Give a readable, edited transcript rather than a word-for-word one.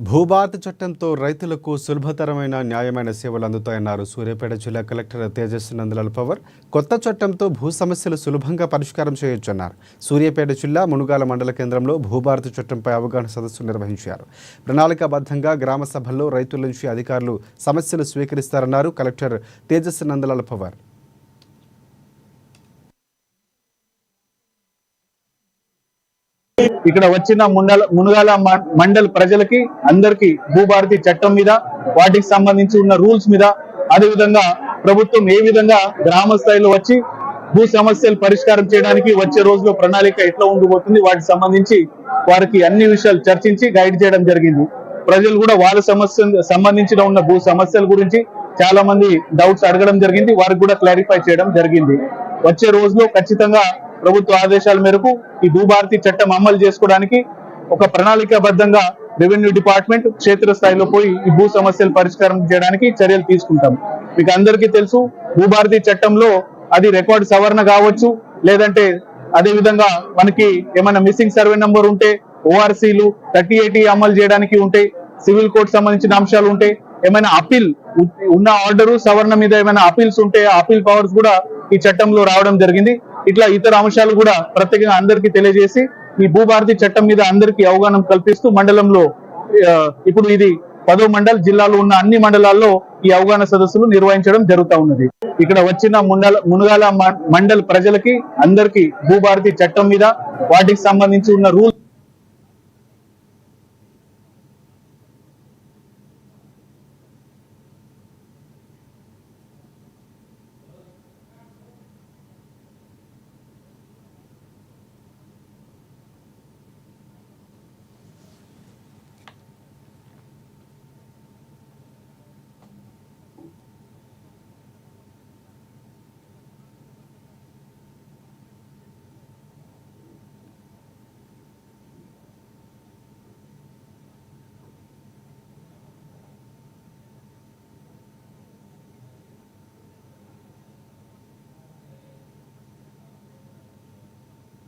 భూభారతి చట్టంతో రైతులకు సులభతరమైన న్యాయమైన సేవలు అందుతాయన్నారు సూర్యాపేట జిల్లా కలెక్టర్ తేజస్ నందలాల్ పవర్. కొత్త చట్టంతో భూ సమస్యలు సులభంగా పరిష్కారం చేయొచ్చన్నారు. సూర్యాపేట జిల్లా మునుగాల మండల కేంద్రంలో భూభారతి చట్టంపై అవగాహన సదస్సు నిర్వహించారు. ప్రణాళికాబద్ధంగా గ్రామ సభల్లో రైతుల నుంచి అధికారులు సమస్యలు స్వీకరిస్తారన్నారు కలెక్టర్ తేజస్ నందలాల్ పవర్. ఇక్కడ వచ్చిన మునుగాల మండల్ ప్రజలకి అందరికి భూభారతి చట్టం మీద వాటికి సంబంధించి ఉన్న రూల్స్ మీద అదే విధంగా ప్రభుత్వం ఏ విధంగా గ్రామ స్థాయిలో వచ్చి భూ సమస్యలు పరిష్కారం చేయడానికి వచ్చే రోజులో ప్రణాళిక ఎట్లా ఉండబోతుంది వాటికి సంబంధించి వారికి అన్ని విషయాలు చర్చించి గైడ్ చేయడం జరిగింది. ప్రజలు కూడా వాళ్ళ సంబంధించిన ఉన్న భూ సమస్యల గురించి చాలా మంది డౌట్స్ అడగడం జరిగింది. వారికి కూడా క్లారిఫై చేయడం జరిగింది. వచ్చే రోజులో ఖచ్చితంగా ప్రభుత్వ ఆదేశాల మేరకు ఈ భూభారతి చట్టం అమలు చేసుకోవడానికి ఒక ప్రణాళికాబద్ధంగా రెవెన్యూ డిపార్ట్మెంట్ క్షేత్రస్థాయిలో పోయి ఈ భూ సమస్యలు పరిష్కారం చేయడానికి చర్యలు తీసుకుంటాం. మీకు అందరికీ తెలుసు, భూభారతి చట్టంలో అది రికార్డు సవరణ కావచ్చు, లేదంటే అదే విధంగా మనకి ఏమైనా మిస్సింగ్ సర్వే నంబర్ ఉంటే ఓఆర్సీలు 3080 అమలు చేయడానికి ఉంటే, సివిల్ కోడ్ సంబంధించిన అంశాలు ఉంటే, ఏమైనా అపీల్ ఉన్న ఆర్డరు సవరణ మీద ఏమైనా అపీల్స్ ఉంటే ఆ అపీల్ పవర్స్ కూడా ఈ చట్టంలో రావడం జరిగింది. ఇట్లా ఇతర అంశాలు కూడా ప్రత్యేకంగా అందరికీ తెలియజేసి ఈ భూభారతి చట్టం మీద అందరికీ అవగాహన కల్పిస్తూ మండలంలో ఇప్పుడు ఇది 10వ మండల్ జిల్లాలో ఉన్న అన్ని మండలాల్లో ఈ అవగాహన సదస్సులు నిర్వహించడం జరుగుతూ ఉన్నది. ఇక్కడ వచ్చిన మునుగాల మండల్ ప్రజలకి అందరికీ భూభారతి చట్టం మీద వాటికి సంబంధించి ఉన్న రూల్స్